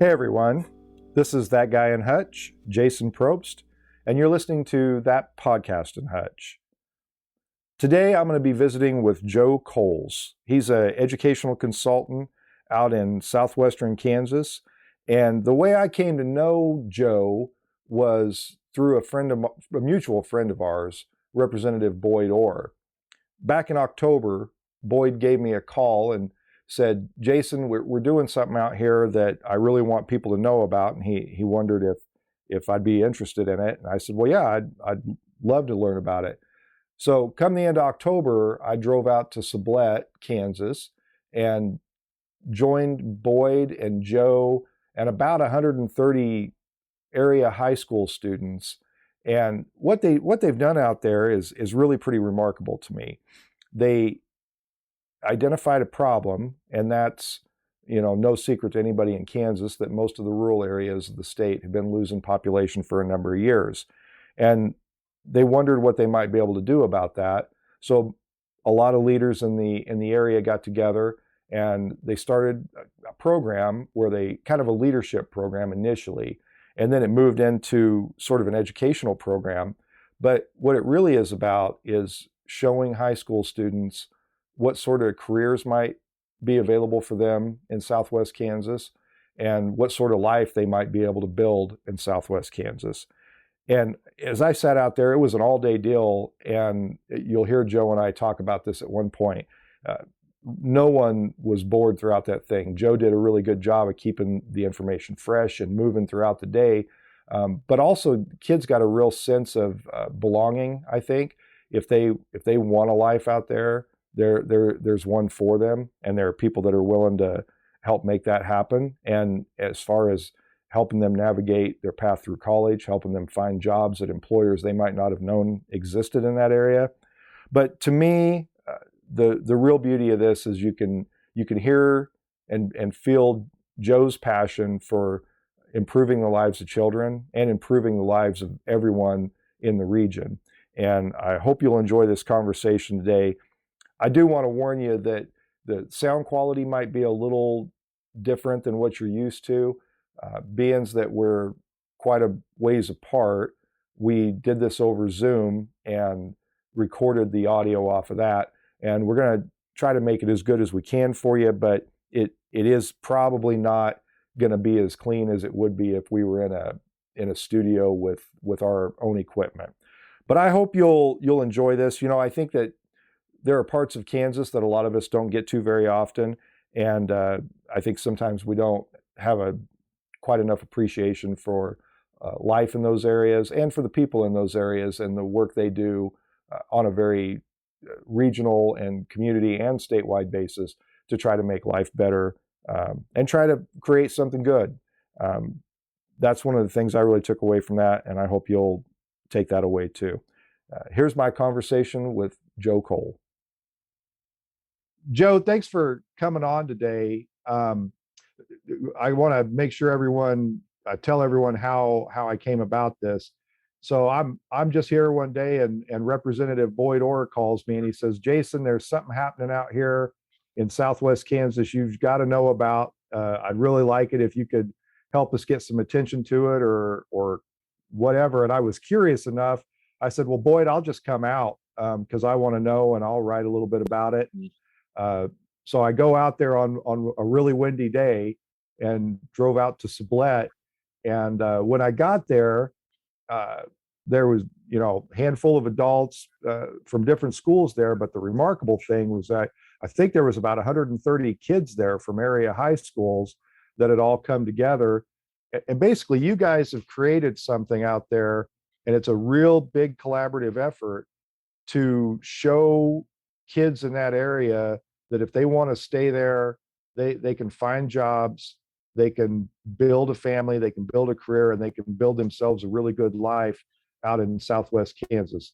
Hey everyone, this is That Guy in Hutch, Jason Probst, and you're listening to That Podcast in Hutch. Today I'm going to be visiting with Joe Coles. He's an educational consultant out in southwestern Kansas, and the way I came to know Joe was through a mutual friend of ours, Representative Boyd Orr. Back in October, Boyd gave me a call and said, Jason, we're doing something out here that I really want people to know about. And he wondered if I'd be interested in it. And I said, well, yeah, I'd love to learn about it. So come the end of October, I drove out to Sublette, Kansas, and joined Boyd and Joe and about 130 area high school students. And what they've done out there is really pretty remarkable to me. They identified a problem, and that's, no secret to anybody in Kansas that most of the rural areas of the state have been losing population for a number of years. And they wondered what they might be able to do about that. So a lot of leaders in the area got together and they started a program where they kind of a leadership program initially, and then it moved into sort of an educational program. But what it really is about is showing high school students what sort of careers might be available for them in Southwest Kansas and what sort of life they might be able to build in Southwest Kansas. And as I sat out there, it was an all-day deal, and you'll hear Joe and I talk about this at one point. No one was bored throughout that thing. Joe did a really good job of keeping the information fresh and moving throughout the day. But also, kids got a real sense of belonging, I think. If they want a life out there, there's one for them, and there are people that are willing to help make that happen. And as far as helping them navigate their path through college, helping them find jobs at employers they might not have known existed in that area. But to me, the real beauty of this is you can hear and feel Joe's passion for improving the lives of children and improving the lives of everyone in the region. And I hope you'll enjoy this conversation today. I do want to warn you that the sound quality might be a little different than what you're used to. Being that we're quite a ways apart, we did this over Zoom and recorded the audio off of that. And we're going to try to make it as good as we can for you, but it is probably not going to be as clean as it would be if we were in a studio with our own equipment. But I hope you'll enjoy this. I think that there are parts of Kansas that a lot of us don't get to very often, and I think sometimes we don't have quite enough appreciation for life in those areas and for the people in those areas and the work they do on a very regional and community and statewide basis to try to make life better and try to create something good. That's one of the things I really took away from that, and I hope you'll take that away too. Here's my conversation with Joe Cole. Joe, thanks for coming on today. I want to make sure tell everyone how I came about this. So I'm just here one day, and Representative Boyd Orr calls me and he says, Jason, there's something happening out here in Southwest Kansas you've got to know about. I'd really like it if you could help us get some attention to it or whatever. And I was curious enough. I said, well, Boyd, I'll just come out because I want to know, and I'll write a little bit about it. So I go out there on a really windy day and drove out to Sublette. And when I got there, there was, a handful of adults from different schools there. But the remarkable thing was that I think there was about 130 kids there from area high schools that had all come together. And basically, you guys have created something out there, and it's a real big collaborative effort to show kids in that area that if they want to stay there, they can find jobs, they can build a family, they can build a career, and they can build themselves a really good life out in Southwest Kansas.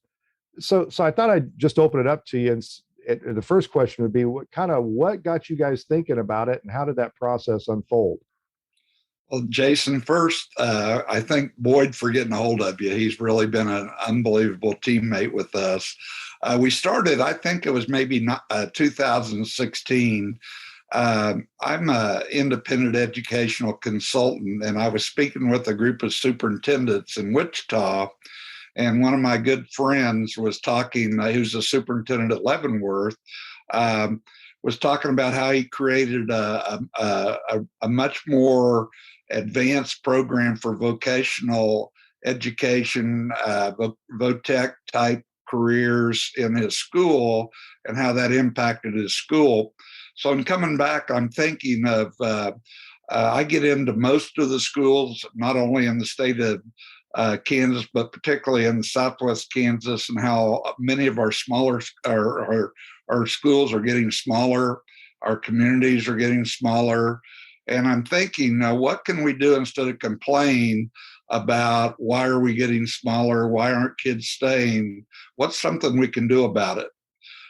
So I thought I'd just open it up to you. And the first question would be, what got you guys thinking about it, and how did that process unfold? Well, Jason, first, I thank Boyd for getting a hold of you. He's really been an unbelievable teammate with us. We started, I think it was maybe 2016. I'm an independent educational consultant, and I was speaking with a group of superintendents in Wichita. And one of my good friends was talking, who's a superintendent at Leavenworth, um, was talking about how he created a much more advanced program for vocational education, VOTEC type careers in his school, and how that impacted his school. So in coming back, I'm thinking of I get into most of the schools, not only in the state of Kansas, but particularly in Southwest Kansas, and how many of our smaller our schools are getting smaller, our communities are getting smaller, and I'm thinking, what can we do instead of complain about why are we getting smaller, why aren't kids staying? What's something we can do about it?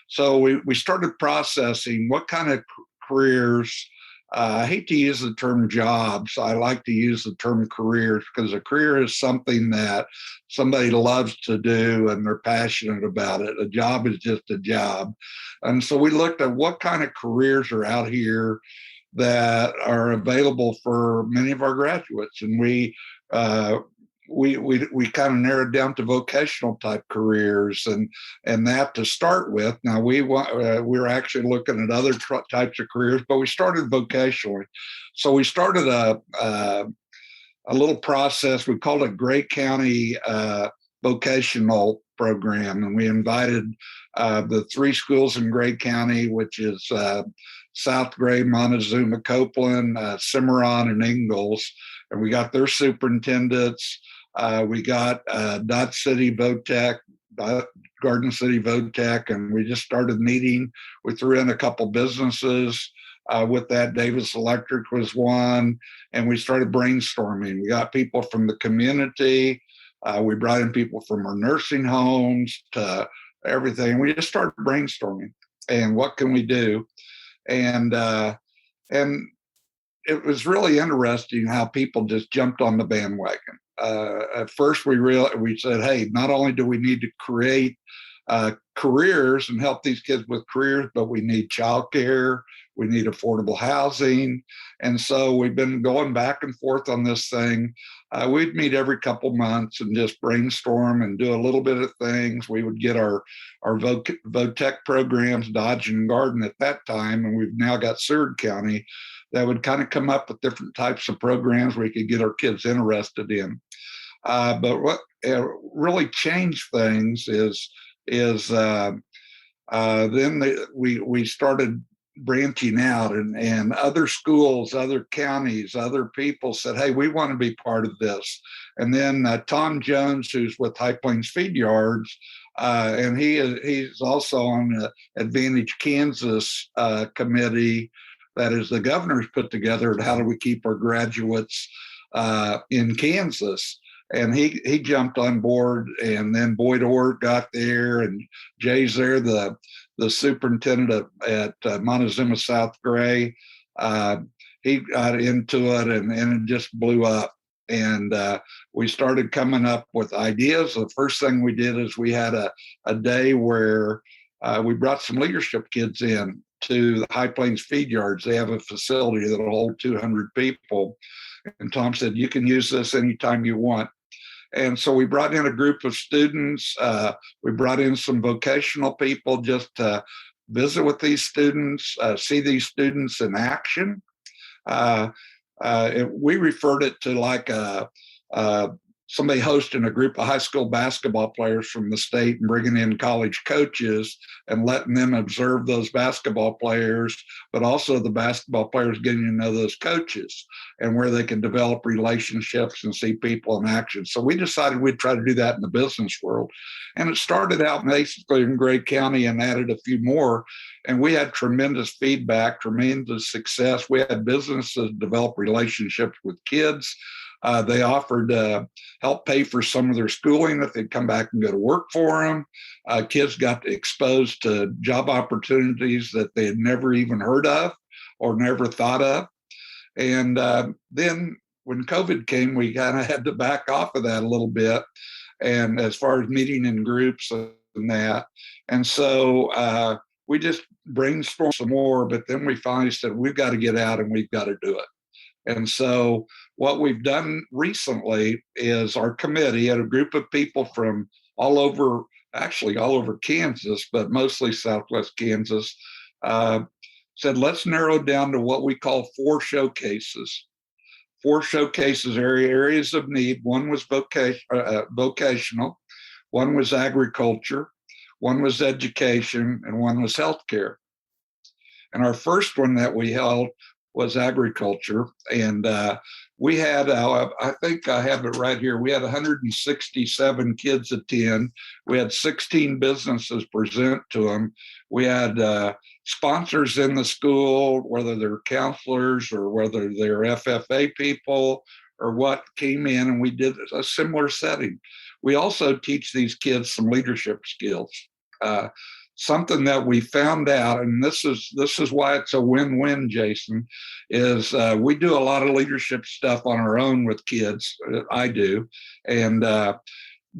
So we started processing what kind of careers. I hate to use the term jobs. I like to use the term careers, because a career is something that somebody loves to do and they're passionate about it. A job is just a job. And so we looked at what kind of careers are out here that are available for many of our graduates. And uh, we kind of narrowed down to vocational type careers, and that to start with. Now we're actually looking at other types of careers, but we started vocationally. So we started a little process. We called it Gray County Vocational Program, and we invited the three schools in Gray County, which is South Gray, Montezuma, Copeland, Cimarron, and Ingalls, and we got their superintendents. We got Dodge City VOTEC, Garden City VOTEC, and we just started meeting. We threw in a couple businesses. With that, Davis Electric was one, and we started brainstorming. We got people from the community. We brought in people from our nursing homes to everything. We just started brainstorming, and what can we do? And it was really interesting how people just jumped on the bandwagon. At first, we said, hey, not only do we need to create careers and help these kids with careers, but we need childcare, we need affordable housing. And so we've been going back and forth on this thing. We'd meet every couple months and just brainstorm and do a little bit of things. We would get our VOTEC programs, Dodge and Garden at that time, and we've now got Seward County, that would kind of come up with different types of programs we could get our kids interested in. But what really changed things is then we started branching out, and other schools, other counties, other people said, hey, we want to be part of this. And then Tom Jones, who's with High Plains Feed Yards, and he's also on the Advantage Kansas committee that is the governor's put together. How do we keep our graduates in Kansas? And he jumped on board, and then Boyd Orr got there, and Jay's there, the superintendent at Montezuma South Gray. He got into it, and it just blew up. And we started coming up with ideas. The first thing we did is we had a day where we brought some leadership kids in to the High Plains Feed Yards. They have a facility that'll hold 200 people. And Tom said, you can use this anytime you want. And so we brought in a group of students. We brought in some vocational people just to visit with these students, see these students in action. We referred it to like somebody hosting a group of high school basketball players from the state and bringing in college coaches and letting them observe those basketball players, but also the basketball players getting to know those coaches and where they can develop relationships and see people in action. So we decided we'd try to do that in the business world. And it started out basically in Gray County and added a few more. And we had tremendous feedback, tremendous success. We had businesses develop relationships with kids. They offered help pay for some of their schooling if they'd come back and go to work for them. Kids got exposed to job opportunities that they had never even heard of or never thought of. And then when COVID came, we kind of had to back off of that a little bit. And as far as meeting in groups and that. And so we just brainstormed some more, but then we finally said, we've got to get out and we've got to do it. And so what we've done recently is our committee had a group of people from all over, actually all over Kansas, but mostly Southwest Kansas, said, let's narrow down to what we call 4 showcases. 4 showcases, areas of need. One was vocational, one was agriculture, one was education, and one was healthcare. And our first one that we held was agriculture. And we had, I think I have it right here, we had 167 kids attend. We had 16 businesses present to them. We had sponsors in the school, whether they're counselors or whether they're FFA people or what, came in, and we did a similar setting. We also teach these kids some leadership skills. Something that we found out, and this is why it's a win-win, Jason, is we do a lot of leadership stuff on our own with kids. I do, and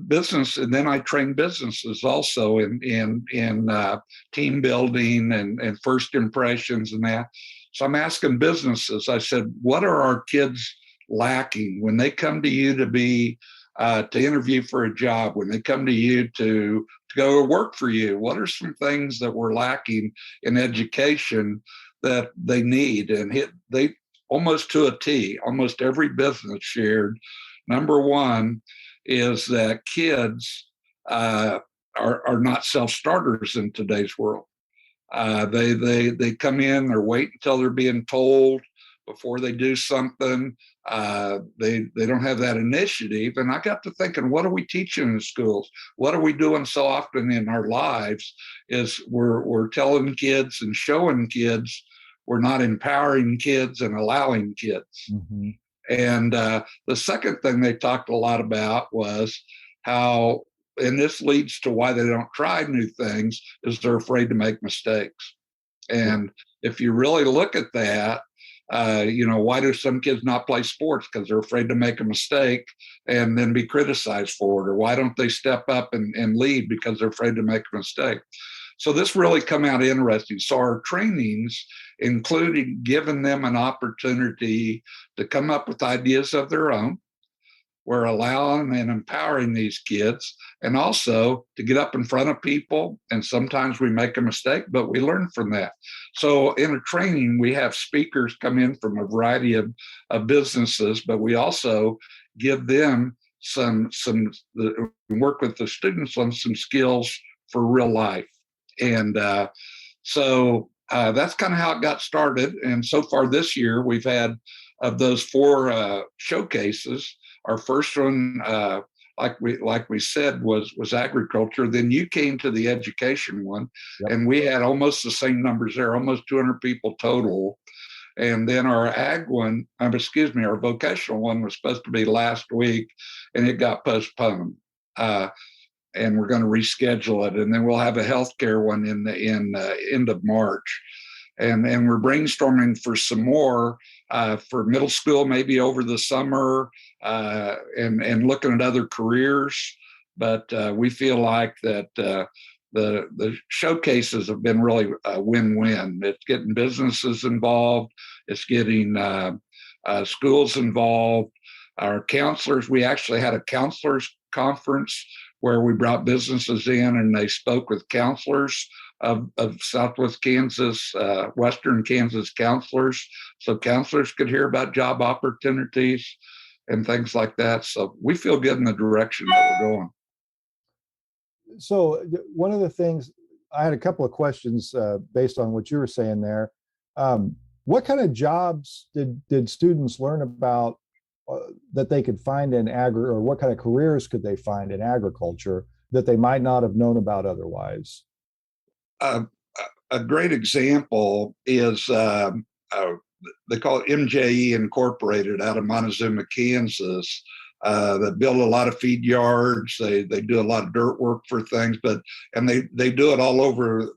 business, and then I train businesses also in team building and first impressions and that. So I'm asking businesses. I said, what are our kids lacking when they come to you to interview for a job, when they come to you to go to work for you? What are some things that we're lacking in education that they need? And they almost to a T, almost every business shared. Number one is that kids are not self-starters in today's world. They come in, they're waiting until they're being told before they do something. They don't have that initiative. And I got to thinking, what are we teaching in schools? What are we doing so often in our lives is we're telling kids and showing kids, we're not empowering kids and allowing kids. Mm-hmm. And the second thing they talked a lot about was how, and this leads to why they don't try new things, is they're afraid to make mistakes. And if you really look at that, why do some kids not play sports? Because they're afraid to make a mistake and then be criticized for it. Or why don't they step up and lead? Because they're afraid to make a mistake. So this really come out interesting. So our trainings, including giving them an opportunity to come up with ideas of their own, we're allowing and empowering these kids, and also to get up in front of people. And sometimes we make a mistake, but we learn from that. So in a training, we have speakers come in from a variety of businesses, but we also give them work with the students on some skills for real life. And so that's kind of how it got started. And so far this year, we've had, of those 4 showcases, our first one, like we said, was agriculture. Then you came to the education one, yep. And we had almost the same numbers there, almost 200 people total. And then our our vocational one was supposed to be last week, and it got postponed. And we're going to reschedule it, and then we'll have a healthcare one in the end of March, and we're brainstorming for some more for middle school, maybe over the summer, and looking at other careers. But we feel like that the showcases have been really a win-win. It's getting businesses involved, it's getting schools involved. Our counselors, we actually had a counselors conference where we brought businesses in and they spoke with counselors of Southwest Kansas, Western Kansas counselors. So counselors could hear about job opportunities and things like that. So we feel good in the direction that we're going. So one of the things, I had a couple of questions based on what you were saying there. What kind of jobs did students learn about that they could find in or what kind of careers could they find in agriculture that they might not have known about otherwise? A great example is they call it MJE Incorporated out of Montezuma, Kansas. That build a lot of feed yards. They do a lot of dirt work for things, and they do it all over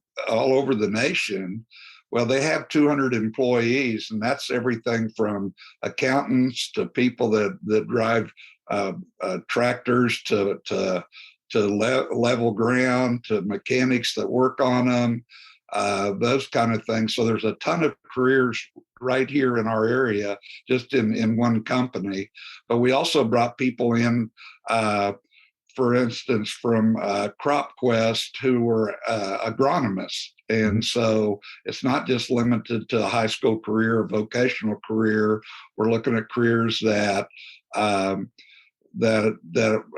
the nation. Well, they have 200 employees, and that's everything from accountants to people that drive tractors to level ground to mechanics that work on them. those kind of things. So there's a ton of careers right here in our area, just in one company. But we also brought people in, for instance, from CropQuest, who were agronomists. And so it's not just limited to a high school career or vocational career. We're looking at careers that that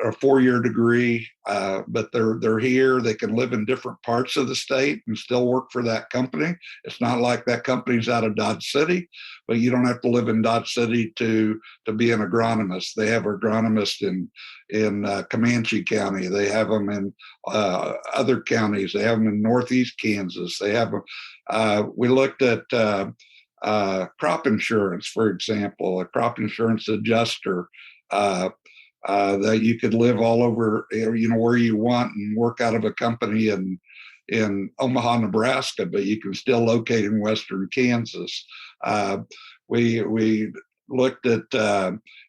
are a 4-year degree, but they're here. They can live in different parts of the state and still work for that company. It's not like that company's out of Dodge City, but you don't have to live in Dodge City to be an agronomist. They have agronomists in Comanche County. They have them in other counties. They have them in Northeast Kansas. They have them. We looked at crop insurance, for example, a crop insurance adjuster. That you could live all over, where you want and work out of a company in Omaha, Nebraska, but you can still locate in Western Kansas. We looked at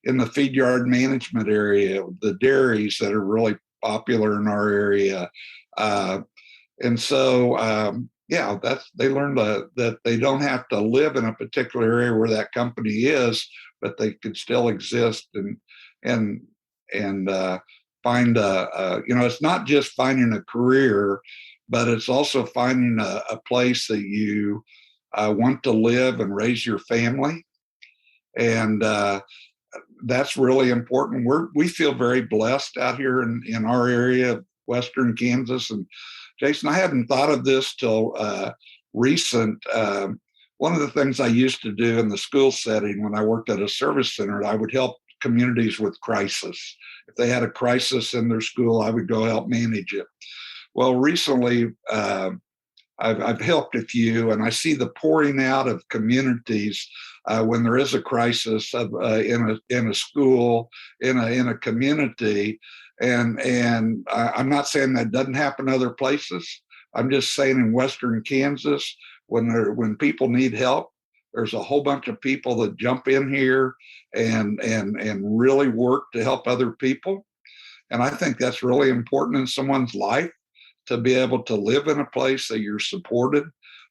in the feed yard management area, the dairies that are really popular in our area. And so, they learned that they don't have to live in a particular area where that company is, but they could still exist and find it's not just finding a career, but it's also finding a place that you want to live and raise your family. And that's really important. We feel very blessed out here in our area of Western Kansas. And Jason, I hadn't thought of this till recent. One of the things I used to do in the school setting when I worked at a service center, I would help communities with crisis. If they had a crisis in their school, I would go help manage it. Well, recently, I've helped a few, and I see the pouring out of communities when there is a crisis in a school, in a community, and I'm not saying that doesn't happen other places. I'm just saying in Western Kansas, when people need help, there's a whole bunch of people that jump in here and really work to help other people. And I think that's really important in someone's life, to be able to live in a place that you're supported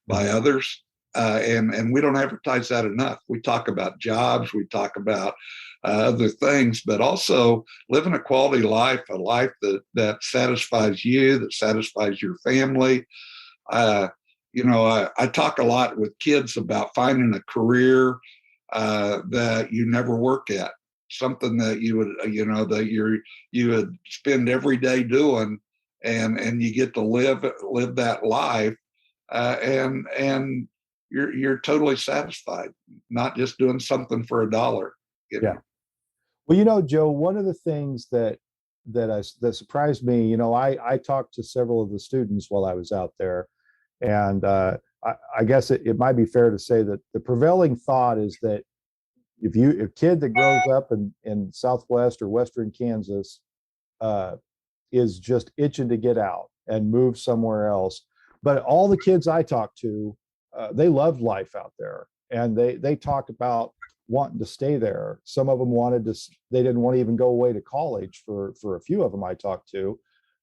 by others. And we don't advertise that enough. We talk about jobs, we talk about other things, but also living a quality life, a life that satisfies you, that satisfies your family. I talk a lot with kids about finding a career that you never work at, something that you would, you would spend every day doing, and you get to live that life, and you're totally satisfied, not just doing something for $1. Yeah. Well, Joe, one of the things that surprised me, I talked to several of the students while I was out there, and I guess it might be fair to say that the prevailing thought is that a kid that grows up in Southwest or Western Kansas is just itching to get out and move somewhere else. But all the kids I talked to, they loved life out there, and they talked about wanting to stay there. Some of them they didn't want to even go away to college for a few of them I talked to.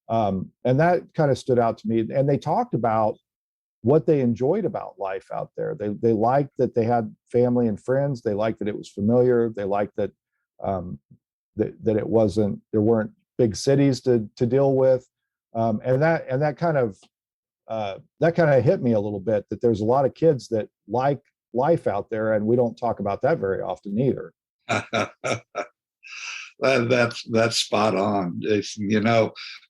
And that kind of stood out to me. And they talked about what they enjoyed about life out there. They liked that they had family and friends. They liked that it was familiar. They liked that that there weren't big cities to deal with. And that kind of hit me a little bit, that there's a lot of kids that like life out there, and we don't talk about that very often either. That's spot on, Jason.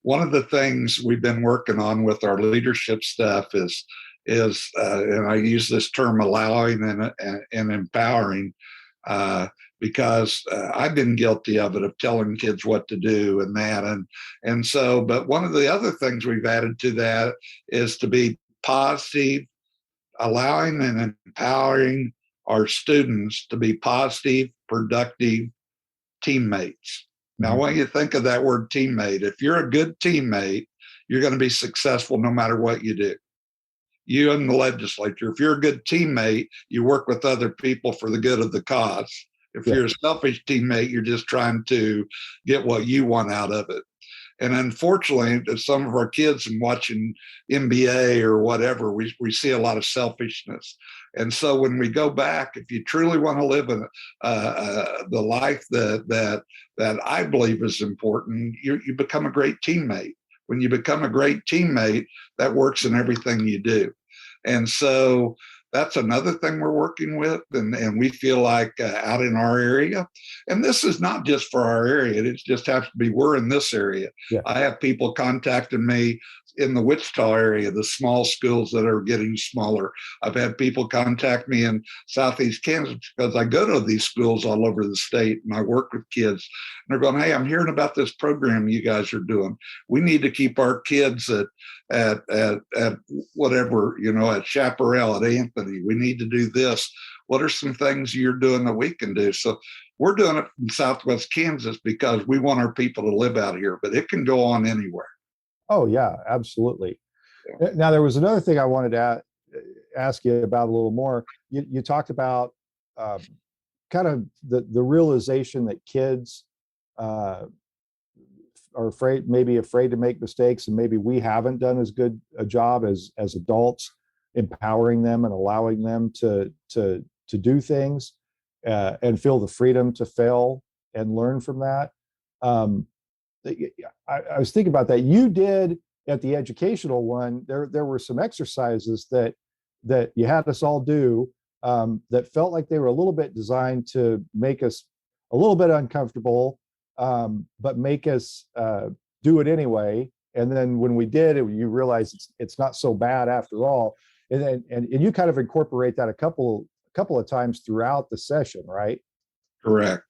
One of the things we've been working on with our leadership stuff is and I use this term, allowing and empowering, because I've been guilty of it, of telling kids what to do and that, and so. But one of the other things we've added to that is to be positive, allowing and empowering our students to be positive, productive teammates. Now, I want you to think of that word teammate. If you're a good teammate, you're going to be successful no matter what you do. You in the legislature, if you're a good teammate, you work with other people for the good of the cause. If you're a selfish teammate, you're just trying to get what you want out of it. And unfortunately, some of our kids and watching NBA or whatever, we see a lot of selfishness. And so when we go back, if you truly want to live the life that I believe is important, you become a great teammate. When you become a great teammate, that works in everything you do. And so that's another thing we're working with. And we feel like out in our area, and this is not just for our area, it just has to be, we're in this area. Yeah. I have people contacting me in the Wichita area, the small schools that are getting smaller. I've had people contact me in Southeast Kansas because I go to these schools all over the state and I work with kids. And they're going, hey, I'm hearing about this program you guys are doing. We need to keep our kids at whatever, at Chaparral, at Anthony. We need to do this. What are some things you're doing that we can do? So we're doing it in Southwest Kansas because we want our people to live out here, but it can go on anywhere. Oh, yeah, absolutely. Yeah. Now, there was another thing I wanted to ask you about a little more. You talked about kind of the realization that kids are maybe afraid to make mistakes, and maybe we haven't done as good a job as adults empowering them and allowing them to do things and feel the freedom to fail and learn from that. I was thinking about that. You did at the educational one. There were some exercises that you had us all do that felt like they were a little bit designed to make us a little bit uncomfortable, but make us do it anyway. And then when we did it, you realize it's not so bad after all. And you kind of incorporate that a couple of times throughout the session, right? Correct.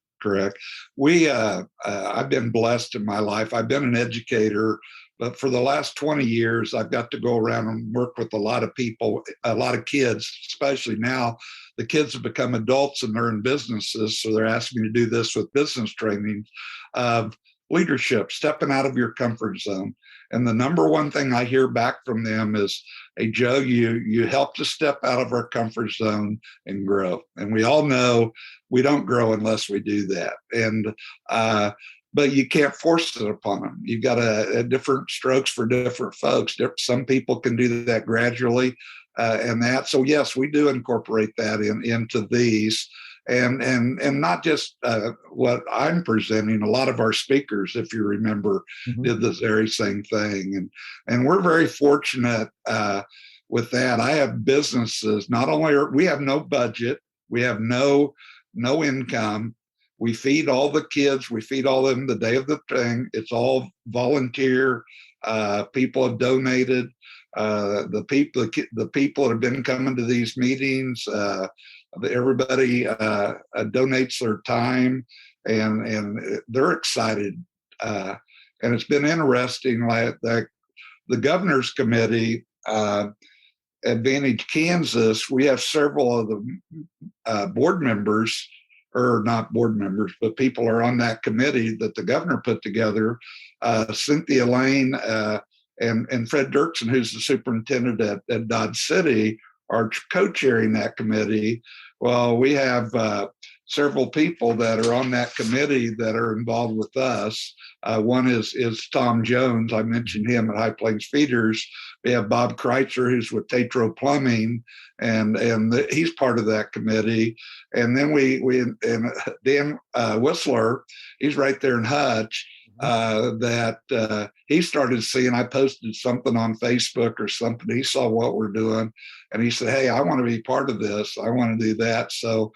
I've been blessed in my life. I've been an educator, but for the last 20 years, I've got to go around and work with a lot of people, a lot of kids, especially now. The kids have become adults and they're in businesses. So they're asking me to do this with business training of leadership, stepping out of your comfort zone. And the number one thing I hear back from them is, hey, Joe, you helped us step out of our comfort zone and grow. And we all know we don't grow unless we do that. And but you can't force it upon them. You've got a different strokes for different folks. Some people can do that gradually, and that. So yes, we do incorporate that into these. And not just what I'm presenting. A lot of our speakers, if you remember, did this very same thing, and we're very fortunate with that. I have businesses. Not only we have no budget, we have no income. We feed all the kids. We feed all of them the day of the thing. It's all volunteer. People have donated. The people that have been coming to these meetings. Everybody donates their time, and they're excited. And it's been interesting. Like the governor's committee, Advantage Kansas, we have several of the board members, or not board members, but people are on that committee that the governor put together. Cynthia Lane and Fred Dirksen, who's the superintendent at Dodge City, are co-chairing that committee. Well, we have several people that are on that committee that are involved with us. One is Tom Jones. I mentioned him at High Plains Feeders. We have Bob Kreitzer, who's with Tatro Plumbing, and he's part of that committee. And then we Dan Whistler, he's right there in Hutch. That he started seeing, I posted something on Facebook or something. He saw what we're doing, and he said, "Hey, I want to be part of this. I want to do that." So,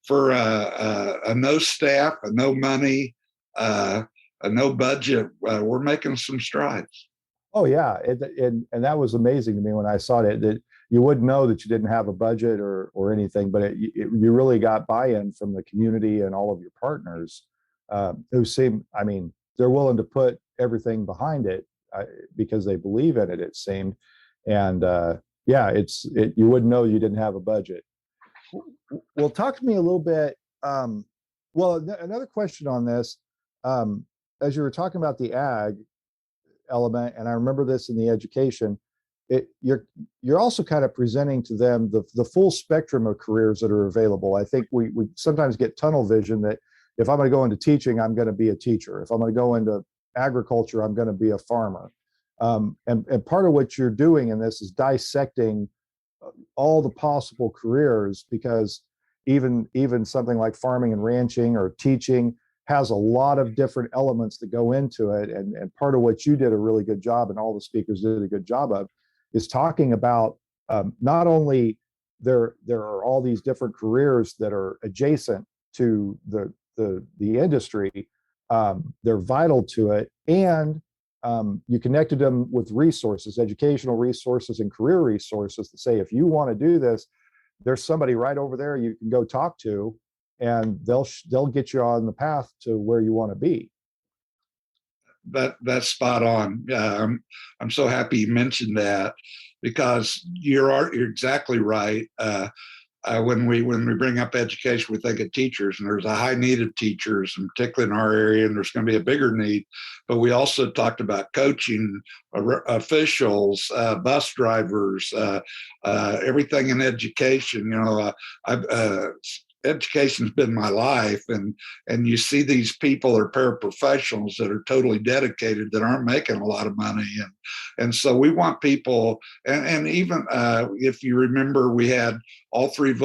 for a no staff, a no money, a no budget, we're making some strides. Oh yeah, and that was amazing to me when I saw it. That you wouldn't know that you didn't have a budget or anything, but you really got buy-in from the community and all of your partners. Who seem, I mean, they're willing to put everything behind it because they believe in it, it seemed. And yeah, you wouldn't know you didn't have a budget. Well, talk to me a little bit. Another question on this, as you were talking about the ag element, and I remember this in the education, you're also kind of presenting to them the full spectrum of careers that are available. I think we sometimes get tunnel vision that if I'm going to go into teaching, I'm going to be a teacher. If I'm going to go into agriculture, I'm going to be a farmer. And part of what you're doing in this is dissecting all the possible careers, because even something like farming and ranching or teaching has a lot of different elements that go into it. And part of what you did a really good job, and all the speakers did a good job of, is talking about not only there are all these different careers that are adjacent to the industry, they're vital to it, and you connected them with resources, educational resources and career resources, to say, if you want to do this, there's somebody right over there you can go talk to, and they'll get you on the path to where you want to be. That's spot on. I'm so happy you mentioned that, because you're exactly right. When we bring up education, we think of teachers, and there's a high need of teachers, and particularly in our area, and there's going to be a bigger need. But we also talked about coaching, officials, bus drivers, everything in education. Education's been my life, and you see these people are paraprofessionals that are totally dedicated, that aren't making a lot of money, and so we want people, and even if you remember, we had all three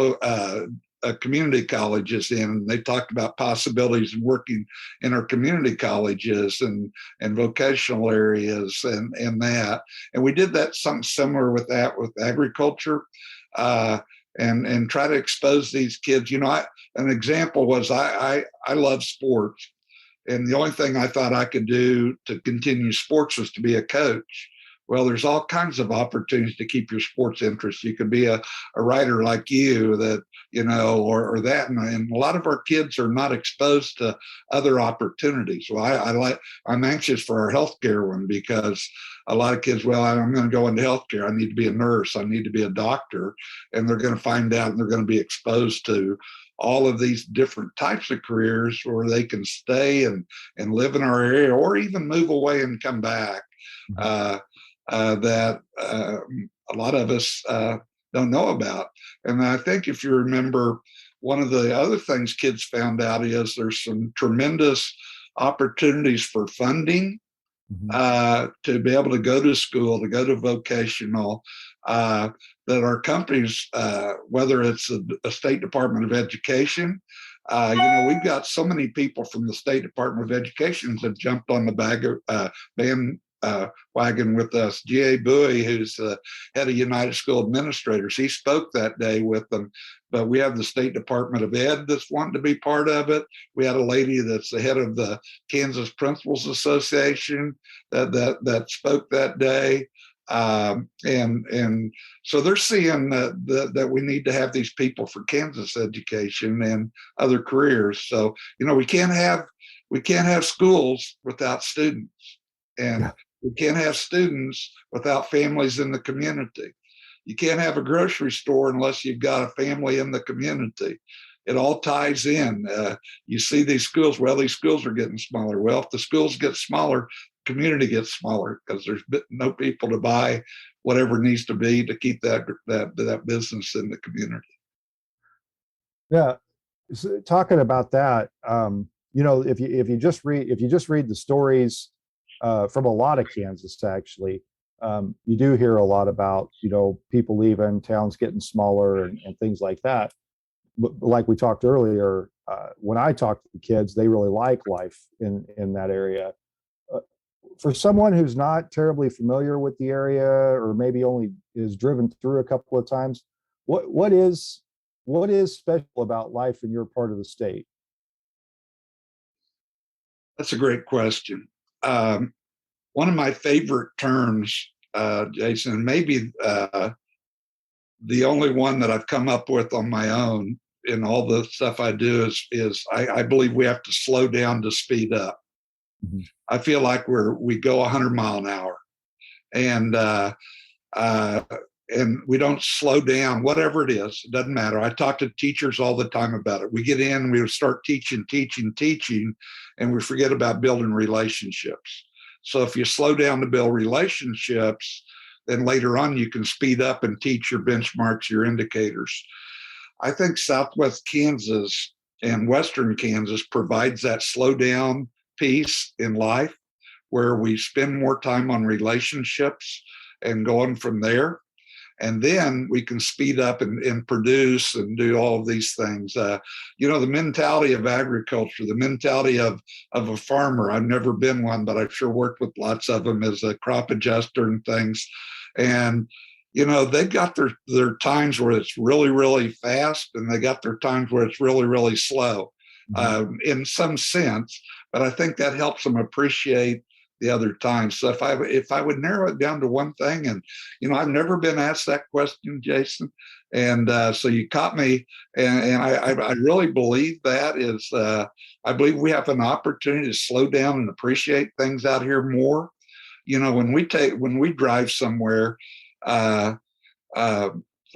community colleges in, and they talked about possibilities of working in our community colleges and vocational areas and that, and we did that something similar with agriculture. And try to expose these kids. An example was I love sports, and the only thing I thought I could do to continue sports was to be a coach. Well, there's all kinds of opportunities to keep your sports interest. You could be a writer like you, that, or that. And a lot of our kids are not exposed to other opportunities. Well, I'm anxious for our healthcare one, because a lot of kids, well, I'm going to go into healthcare. I need to be a nurse. I need to be a doctor. And they're going to find out, and they're going to be exposed to all of these different types of careers where they can stay and live in our area, or even move away and come back. That a lot of us don't know about. And I think, if you remember, one of the other things kids found out is there's some tremendous opportunities for funding to be able to go to school, to go to vocational, that our companies, whether it's a State Department of Education, we've got so many people from the State Department of Education that jumped on the wagon with us. G.A. Bowie, who's the head of United School Administrators, he spoke that day with them. But we have the State Department of Ed that's wanting to be part of it. We had a lady that's the head of the Kansas Principals Association that spoke that day. And so they're seeing that we need to have these people for Kansas education and other careers. So, we can't have schools without students, and we can't have students without families in the community. You can't have a grocery store unless you've got a family in the community. It all ties in. You see these schools, well, these schools are getting smaller. Well, if the schools get smaller, community gets smaller, because there's no people to buy whatever needs to be to keep that business in the community. Yeah, so talking about that, if you just read the stories from a lot of Kansas, actually, you do hear a lot about people leaving, towns getting smaller, and things like that. But like we talked earlier, when I talk to the kids, they really like life in that area. For someone who's not terribly familiar with the area, or maybe only is driven through a couple of times, what is special about life in your part of the state? That's a great question. One of my favorite terms, Jason, and maybe the only one that I've come up with on my own in all the stuff I do, is I believe we have to slow down to speed up. Mm-hmm. I feel like we go 100 miles an hour, and we don't slow down, whatever it is. It doesn't matter. I talk to teachers all the time about it. We get in, we start teaching, and we forget about building relationships. So if you slow down to build relationships, then later on you can speed up and teach your benchmarks, your indicators. I think Southwest Kansas and Western Kansas provides that slow down piece in life, where we spend more time on relationships and going from there. And then we can speed up and produce and do all of these things. The mentality of agriculture, the mentality of a farmer. I've never been one, but I've sure worked with lots of them as a crop adjuster and things. And they've got their times where it's really, really fast, and they got their times where it's really, really slow, in some sense. But I think that helps them appreciate the other times. So if I would narrow it down to one thing, and I've never been asked that question, Jason, and so you caught me, and I really believe that is I believe we have an opportunity to slow down and appreciate things out here more. When we drive somewhere for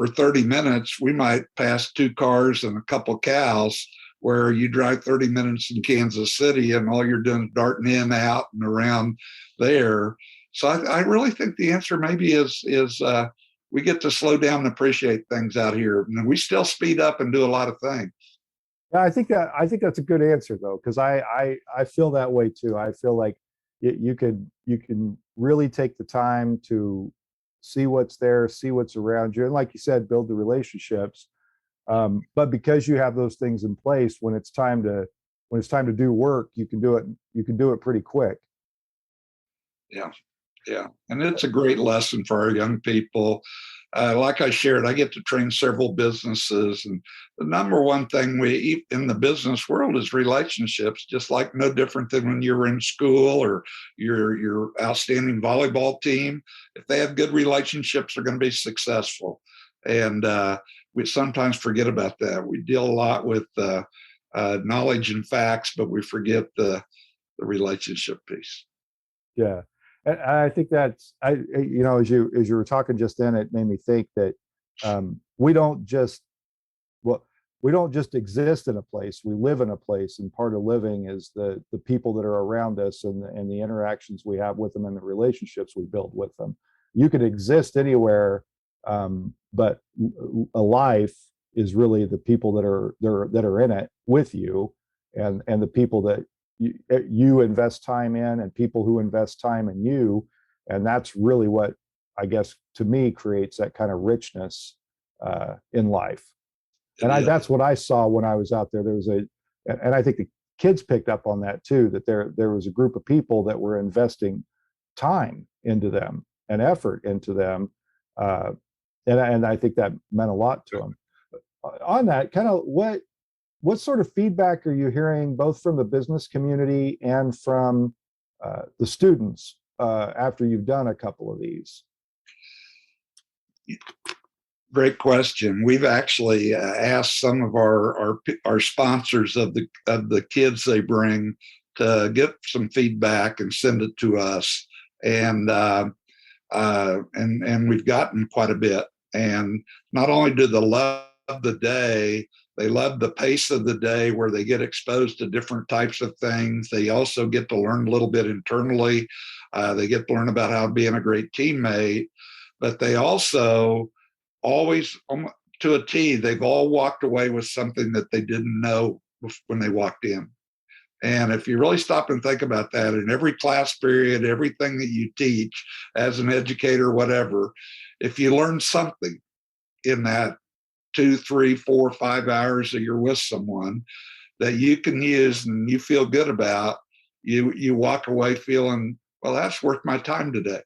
30 minutes, we might pass 2 cars and a couple cows, where you drive 30 minutes in Kansas City and all you're doing is darting in, out, and around there. So I really think the answer maybe is we get to slow down and appreciate things out here. And we still speed up and do a lot of things. Yeah, I think that's a good answer though, because I feel that way too. I feel like you can really take the time to see what's there, see what's around you, and like you said, build the relationships. But because you have those things in place, when it's time to do work, you can do it pretty quick. Yeah. Yeah. And it's a great lesson for our young people. Like I shared, I get to train several businesses, and the number one thing we in the business world is relationships, just like no different than when you were in school or your outstanding volleyball team. If they have good relationships, they're going to be successful. And we sometimes forget about that. We deal a lot with knowledge and facts, but we forget the relationship piece. Yeah. And I think as you were talking just then, it made me think that we don't just exist in a place. We live in a place, and part of living is the people that are around us and the interactions we have with them and the relationships we build with them. You could exist anywhere, but a life is really the people that are in it with you, and the people that you invest time in, and people who invest time in you. And that's really what, I guess, to me, creates that kind of richness in life. And that's what I saw when I was out there. And I think the kids picked up on that too, that there was a group of people that were investing time into them and effort into them. And I think that meant a lot to them. On that, kind of what sort of feedback are you hearing, both from the business community and from the students after you've done a couple of these? Great question. We've actually asked some of our sponsors of the kids they bring to get some feedback and send it to us, and we've gotten quite a bit. And not only do they love the day, they love the pace of the day where they get exposed to different types of things. They also get to learn a little bit internally. They get to learn about how to be a great teammate, but they also always, to a T, they've all walked away with something that they didn't know when they walked in. And if you really stop and think about that, in every class period, everything that you teach as an educator, whatever, if you learn something in that 2, 3, 4, 5 hours that you're with someone that you can use and you feel good about, you walk away feeling, well, that's worth my time today.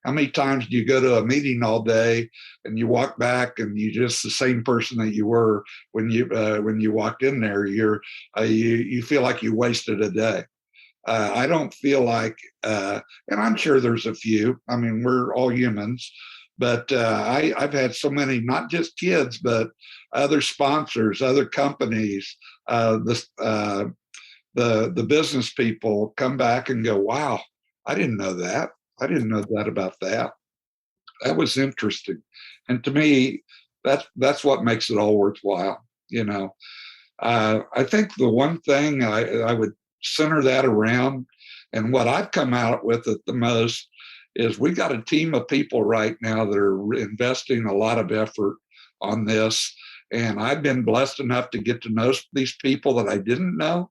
How many times do you go to a meeting all day and you walk back and you're just the same person that you were when you walked in there? You feel like you wasted a day. I don't feel like, and I'm sure there's a few. I mean, we're all humans, but I've had so many, not just kids, but other sponsors, other companies, the business people come back and go, "Wow, I didn't know that. I didn't know that about that. That was interesting." And to me, that's what makes it all worthwhile. I think the one thing I would center that around, and what I've come out with it the most, is we got a team of people right now that are investing a lot of effort on this. And I've been blessed enough to get to know these people that I didn't know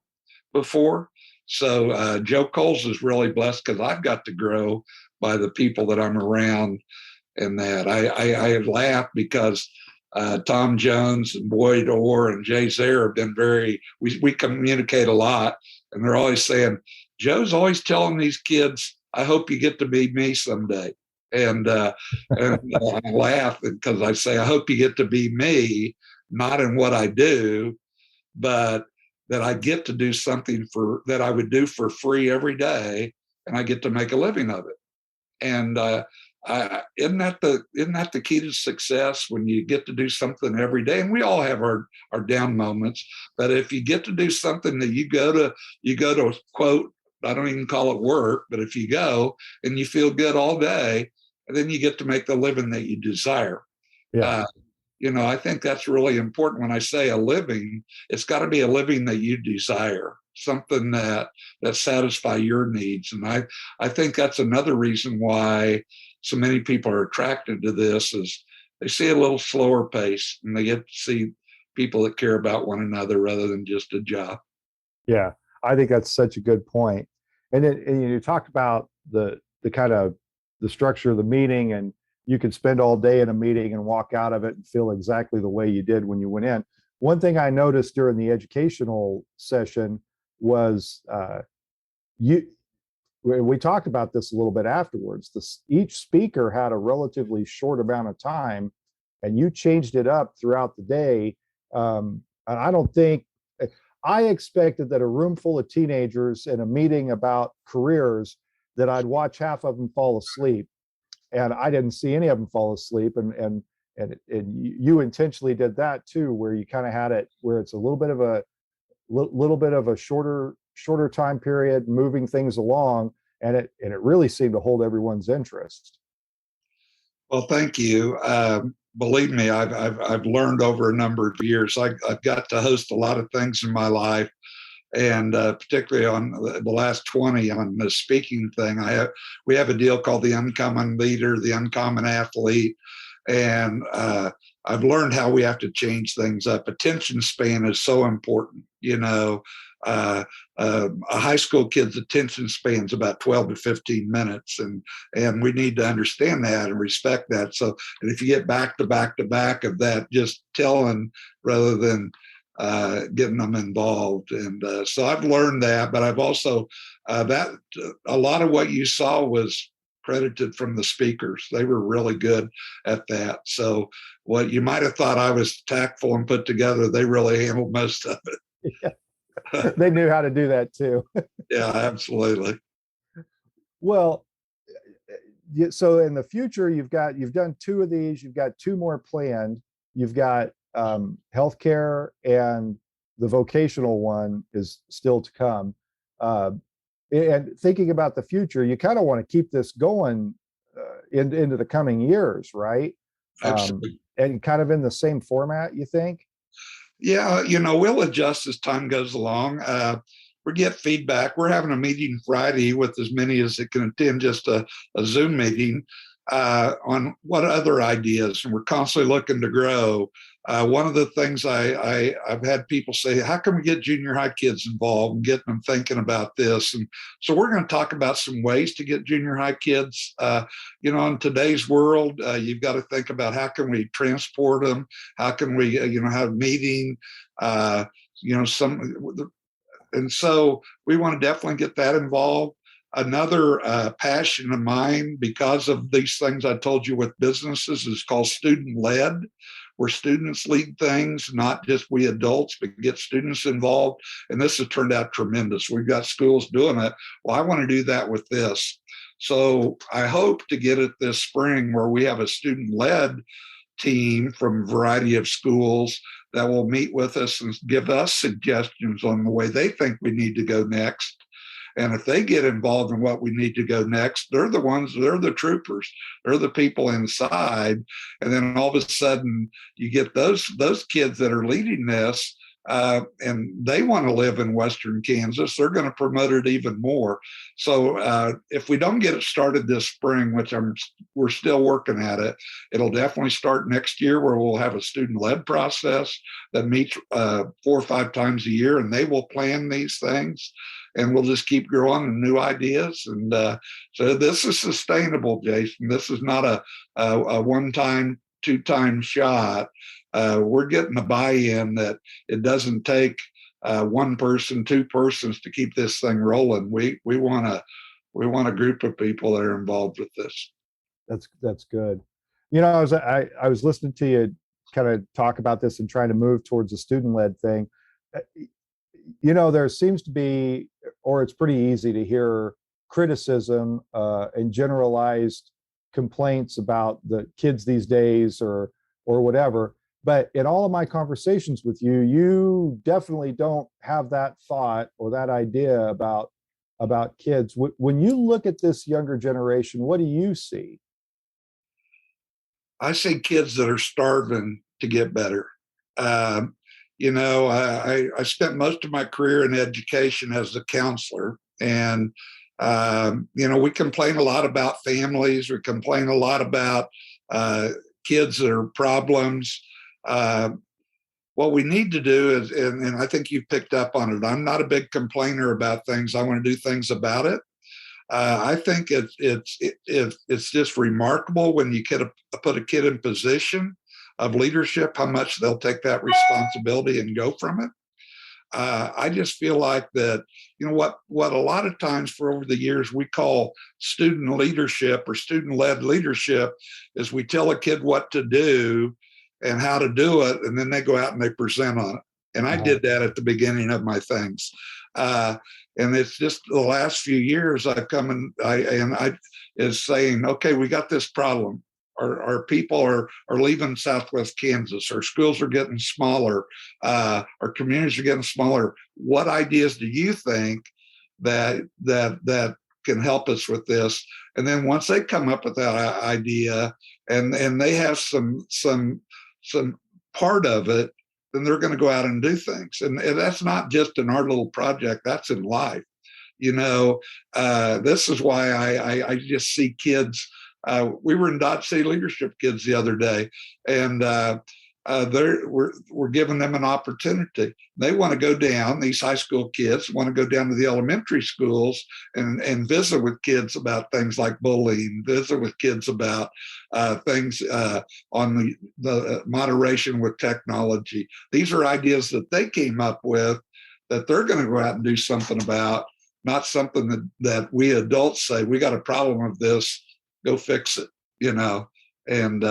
before. So Joe Coles is really blessed because I've got to grow by the people that I'm around. And that I laugh because Tom Jones and Boyd Orr and Jay Zaire have been we communicate a lot, and they're always saying, Joe's always telling these kids, I hope you get to be me someday. And I laugh because I say, I hope you get to be me, not in what I do, but that I get to do something that I would do for free every day, and I get to make a living of it. And isn't that the key to success, when you get to do something every day? And we all have our down moments, but if you get to do something that you go to quote, I don't even call it work, but if you go and you feel good all day, then you get to make the living that you desire. Yeah. I think that's really important. When I say a living, it's got to be a living that you desire, something that satisfy your needs. And I think that's another reason why so many people are attracted to this, is they see a little slower pace and they get to see people that care about one another rather than just a job. Yeah. I think that's such a good point. And you talked about the kind of the structure of the meeting, and you could spend all day in a meeting and walk out of it and feel exactly the way you did when you went in. One thing I noticed during the educational session was you we talked about this a little bit afterwards. Each speaker had a relatively short amount of time, and you changed it up throughout the day. And I expected that a room full of teenagers in a meeting about careers, that I'd watch half of them fall asleep, and I didn't see any of them fall asleep. And you intentionally did that too, where you kind of had it where it's a little bit of a shorter time period, moving things along, and it really seemed to hold everyone's interest. Well, thank you. Believe me, I've learned over a number of years. I've got to host a lot of things in my life, and particularly on the last 20 on the speaking thing. We have a deal called the Uncommon Leader, the Uncommon Athlete, and I've learned how we have to change things up. Attention span is so important. A high school kid's attention span is about 12 to 15 minutes, and we need to understand that and respect that. So, and if you get back to back to back of that, just telling rather than getting them involved. And so I've learned that, but I've also that a lot of what you saw was credited from the speakers. They were really good at that. So what you might have thought I was tactful and put together, they really handled most of it. Yeah. They knew how to do that too. Yeah, absolutely. Well, so in the future, you've done two of these, you've got two more planned. You've got healthcare, and the vocational one is still to come. And thinking about the future, you kind of want to keep this going into the coming years, right? Absolutely. And kind of in the same format, you think? Yeah, we'll adjust as time goes along. We get feedback. We're having a meeting Friday with as many as it can attend, just a Zoom meeting on what other ideas, and we're constantly looking to grow. One of the things I've had people say, how can we get junior high kids involved and get them thinking about this? And so we're going to talk about some ways to get junior high kids. In today's world, you've got to think about how can we transport them? How can we, have a meeting? And so we want to definitely get that involved. Another passion of mine, because of these things I told you with businesses, is called student-led, where students lead things, not just we adults, but get students involved. And this has turned out tremendous. We've got schools doing it. Well, I want to do that with this. So I hope to get it this spring, where we have a student-led team from a variety of schools that will meet with us and give us suggestions on the way they think we need to go next. And if they get involved in what we need to go next, they're the troopers. They're the people inside. And then all of a sudden you get those kids that are leading this, and they want to live in Western Kansas. They're going to promote it even more. So if we don't get it started this spring, which we're still working at it, it'll definitely start next year, where we'll have a student-led process that meets 4 or 5 times a year, and they will plan these things. and we'll just keep growing and new ideas. And so this is sustainable, Jason. This is not a one-time, two-time shot. We're getting a buy-in that it doesn't take one person, two persons to keep this thing rolling. We want a group of people that are involved with this. That's good. You know, I was listening to you kind of talk about this and trying to move towards a student-led thing. You know, there seems to be, or it's pretty easy to hear criticism and generalized complaints about the kids these days or whatever. But in all of my conversations with you, you definitely don't have that thought or that idea about kids. When you look at this younger generation, what do you see? I see kids that are starving to get better. You know, I spent most of my career in education as a counselor, and you know, we complain a lot about families. We complain a lot about kids that are problems. What we need to do is, and I think you've picked up on it. I'm not a big complainer about things. I want to do things about it. I think it's just remarkable when you put a kid in position of leadership, how much they'll take that responsibility and go from it. I just feel like that, you know, what a lot of times for over the years we call student leadership or student-led leadership is we tell a kid what to do and how to do it, and then they go out and they present on it. And I did that at the beginning of my things. And it's just the last few years I've come and I is saying, okay, we got this problem. Our people are leaving Southwest Kansas. Our schools are getting smaller. Our communities are getting smaller. What ideas do you think that can help us with this? And then once they come up with that idea and they have some part of it, then they're going to go out and do things. And that's not just in our little project, that's in life. You know, this is why I just see kids. We were in Dodge City Leadership Kids the other day, and we're giving them an opportunity. They want to go down, these high school kids want to go down to the elementary schools and visit with kids about things like bullying, visit with kids about things on the moderation with technology. These are ideas that they came up with that they're going to go out and do something about, not something that we adults say, we got a problem with this, go fix it, you know, and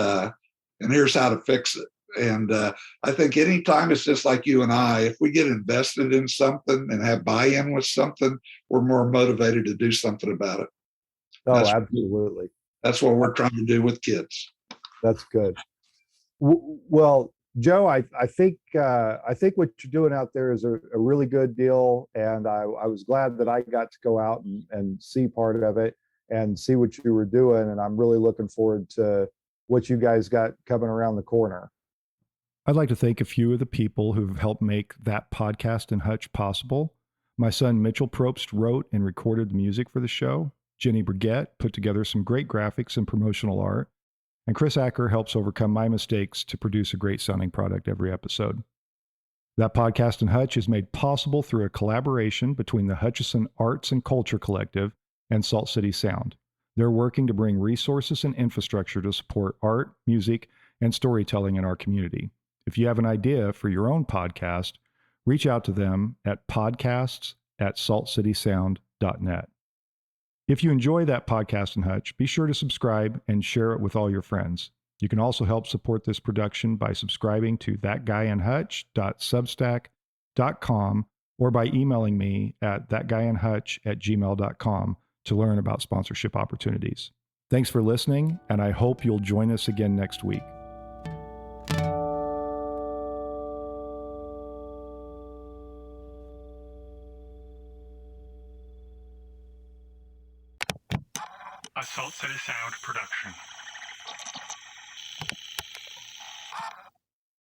here's how to fix it. And I think anytime it's just like you and I, if we get invested in something and have buy-in with something, we're more motivated to do something about it. Oh, absolutely. That's what we're trying to do with kids. That's good. Well, Joe, I think what you're doing out there is a really good deal, and I was glad that I got to go out and see part of it and see what you were doing, and I'm really looking forward to what you guys got coming around the corner. I'd like to thank a few of the people who've helped make that podcast in Hutch possible. My son Mitchell Probst wrote and recorded the music for the show. Jenny Brigette put together some great graphics and promotional art. And Chris Acker helps overcome my mistakes to produce a great sounding product every episode. That podcast in Hutch is made possible through a collaboration between the Hutchison Arts and Culture Collective and Salt City Sound. They're working to bring resources and infrastructure to support art, music, and storytelling in our community. If you have an idea for your own podcast, reach out to them at podcasts@saltcitysound.net. If you enjoy that podcast in Hutch, be sure to subscribe and share it with all your friends. You can also help support this production by subscribing to thatguyinhutch.substack.com or by emailing me at thatguyinhutch@gmail.com to learn about sponsorship opportunities. Thanks for listening, and I hope you'll join us again next week. A Salt City Sound production.